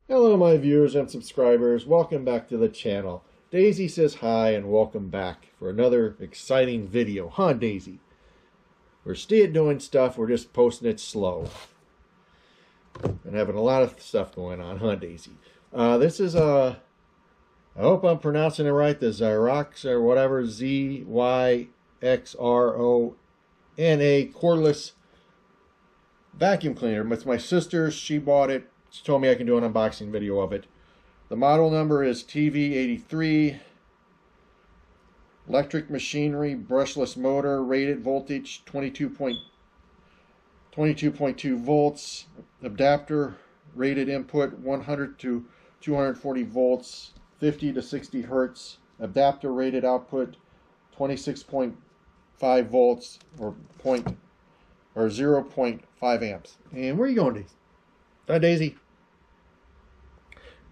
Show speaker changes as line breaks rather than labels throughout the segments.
Hello my viewers and subscribers, welcome back to the channel. Daisy says hi and welcome back for another exciting video. Huh, Daisy? We're still doing stuff, we're just posting it slow. And having a lot of stuff going on, huh, Daisy? This is I hope I'm pronouncing it right, the Zyxrona or whatever, Zyxrona cordless vacuum cleaner. It's my sister's, she bought it. She told me I can do an unboxing video of it. The model number is TV83. Electric machinery, brushless motor, rated voltage 22.2 volts. Adapter rated input 100 to 240 volts, 50 to 60 hertz. Adapter rated output 26.5 volts or 0.5 amps. And where are you going, Daisy? Hi, Daisy.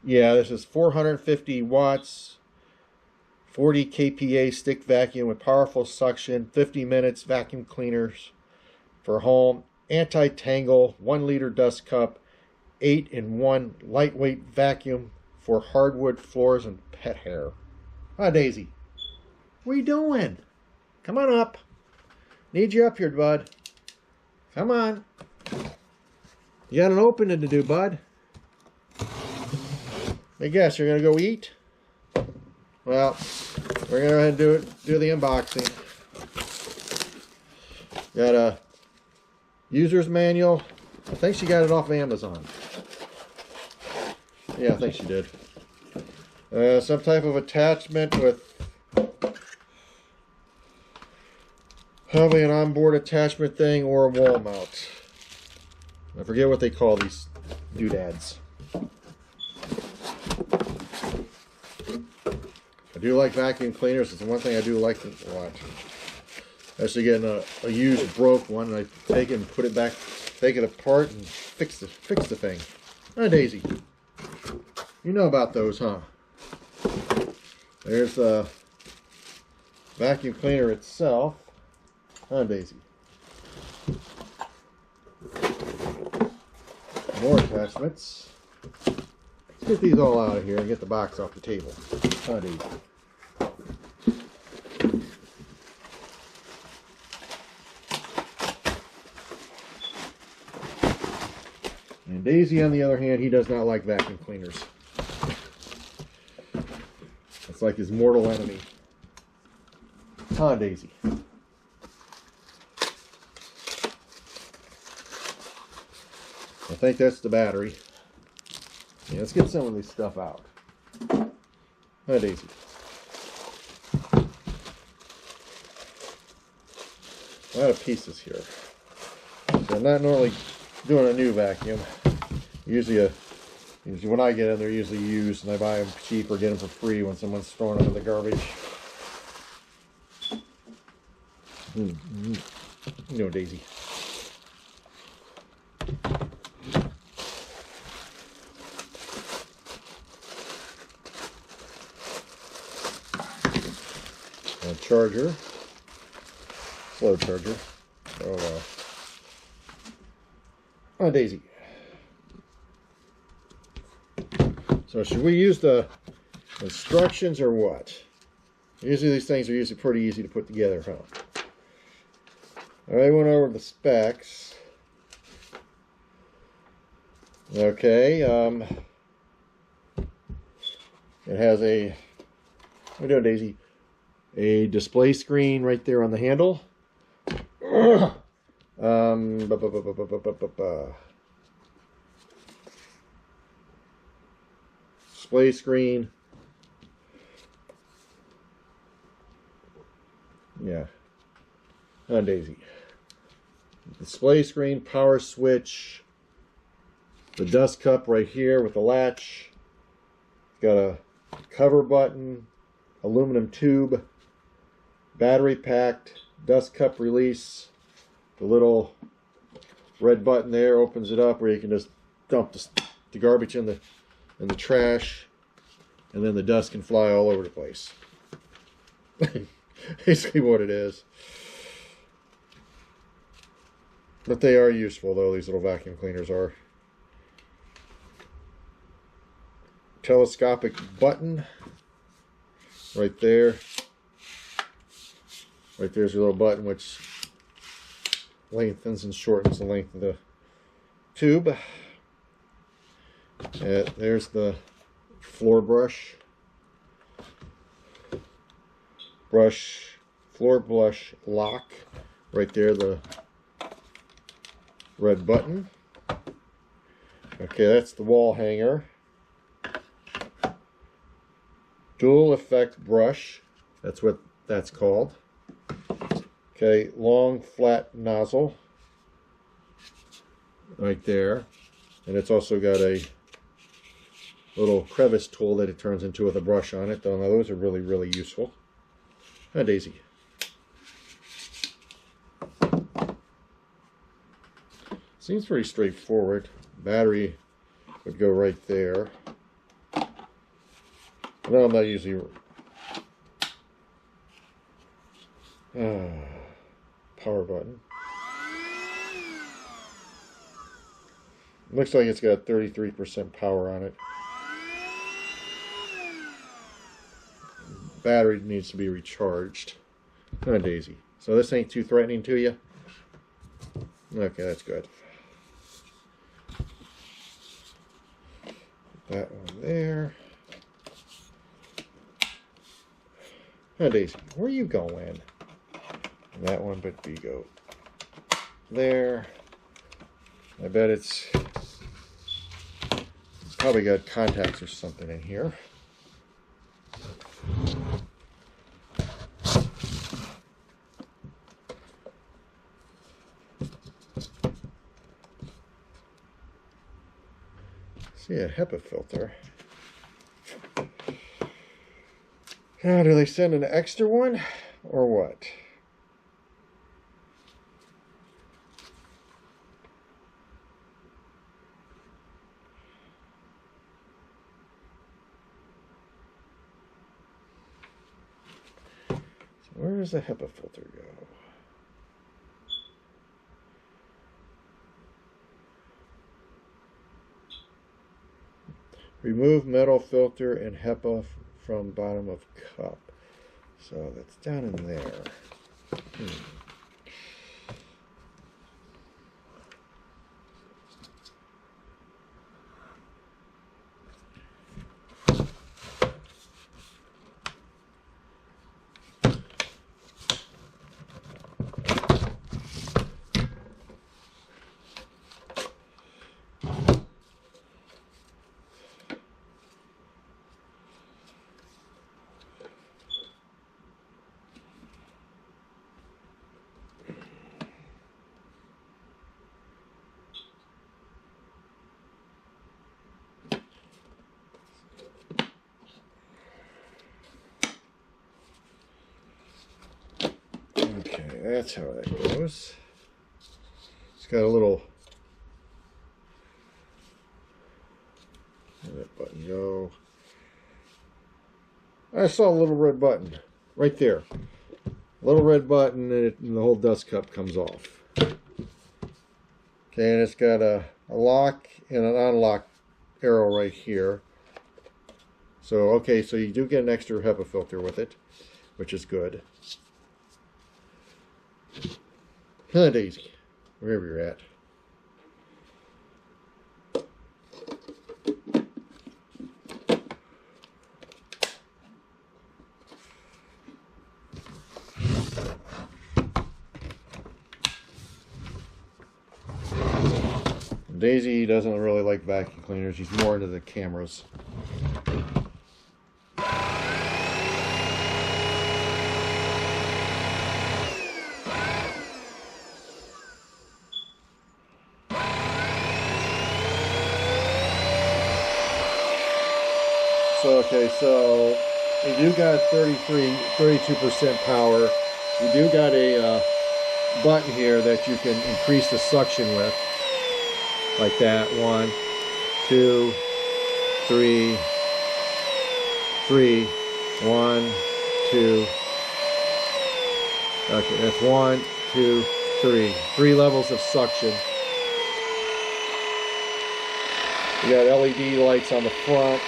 Yeah, this is 450 watts, 40 kPa stick vacuum with powerful suction, 50 minutes vacuum cleaners for home, anti-tangle, 1 liter dust cup, 8-in-1 lightweight vacuum for hardwood floors and pet hair. Hi, Daisy. What are you doing? Come on up. Need you up here, bud. Come on. You got an opening to do, bud. I guess you're gonna go eat. Well, we're gonna go ahead and do the unboxing. Got a user's manual. I think she got it off of Amazon. Yeah, I think she did. Some type of attachment with probably an onboard attachment thing or a wall mount. I forget what they call these doodads. I do like vacuum cleaners. It's the one thing I do like a lot. Actually getting a used broke one, and I take it and put it back, take it apart and fix the thing. Hi, Daisy. You know about those, huh? There's the vacuum cleaner itself. Huh, Daisy? More attachments. Let's get these all out of here and get the box off the table. Huh, Daisy? And Daisy, on the other hand, he does not like vacuum cleaners. It's like his mortal enemy. Huh, Daisy? I think that's the battery. Yeah, let's get some of this stuff out. Huh, Daisy? A lot of pieces here. So I'm not normally doing a new vacuum. Usually when I get them, they're usually used, and I buy them cheap or get them for free when someone's throwing them in the garbage. You know, Daisy. A charger. Slow charger. Oh well. Oh, Daisy. So should we use the instructions or what? Usually these things are usually pretty easy to put together, huh? I went over the specs. Okay, it has a, what are we doing, Daisy? A display screen right there on the handle. Display screen. Yeah. On Daisy. Display screen, power switch. The dust cup right here with the latch. It's got a cover button, aluminum tube, battery packed, dust cup release. The little red button there opens it up where you can just dump the garbage in the trash, and then the dust can fly all over the place. Basically what it is. But they are useful, though, these little vacuum cleaners are. telescopic button right there. Right there's your little button which lengthens and shortens the length of the tube. There's the floor brush. Floor brush lock. Right there, the red button. Okay, that's the wall hanger. Dual effect brush. That's what that's called. Okay, long flat nozzle. Right there. And it's also got a little crevice tool that it turns into with a brush on it. Though those are really, really useful. Hi, Daisy. Seems pretty straightforward. Battery would go right there. No, I'm not usually power button. Looks like it's got 33% power on it. Battery needs to be recharged. Oh, Daisy. So this ain't too threatening to you? Okay, that's good. That one there. Oh, Daisy, where are you going? And that one, but you go there. I bet it's probably got contacts or something in here. See a HEPA filter. Now, do they send an extra one or what? So where does the HEPA filter go? Remove metal filter and HEPA from bottom of cup. So that's down in there. Okay, that's how that goes. It's got a little. Where'd that button go? I saw a little red button right there. A little red button, and the whole dust cup comes off. Okay, and it's got a lock and an unlock arrow right here. So, okay, so you do get an extra HEPA filter with it, which is good. Huh, Daisy, wherever you're at. Daisy doesn't really like vacuum cleaners. She's more into the cameras. So, okay, so you do got 32% power. You do got a button here that you can increase the suction with. Like that. 1, 2, 3, 3. 1, 2. Okay, that's 1, 2, 3. 3 levels of suction. You got LED lights on the front.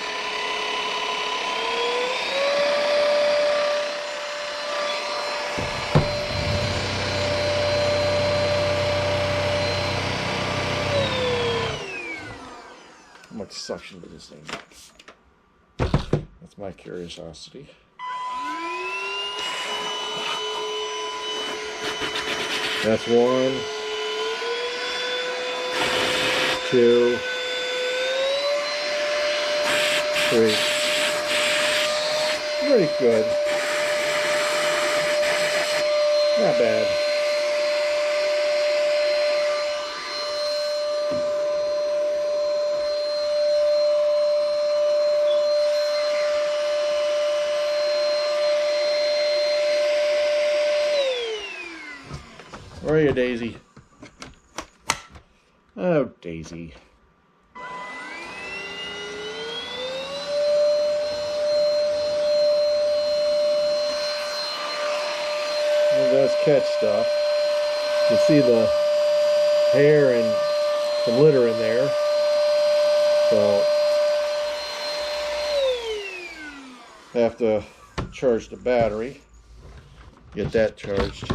much suction does this thing make? That's my curiosity. That's 1, 2, 3. Pretty good. Not bad. Where are you, Daisy? Oh, Daisy. It does catch stuff. You see the hair and some litter in there. So I have to charge the battery. Get that charged.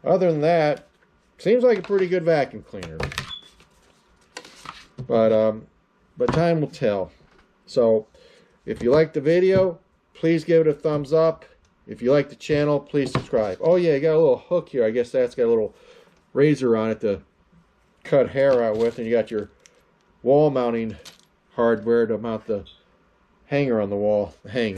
Other than that, seems like a pretty good vacuum cleaner. But time will tell. So if you like the video, please give it a thumbs up. If you like the channel, please subscribe. Oh yeah, you got a little hook here. I guess that's got a little razor on it to cut hair out with, and you got your wall mounting hardware to mount the hanger on the wall. Hang.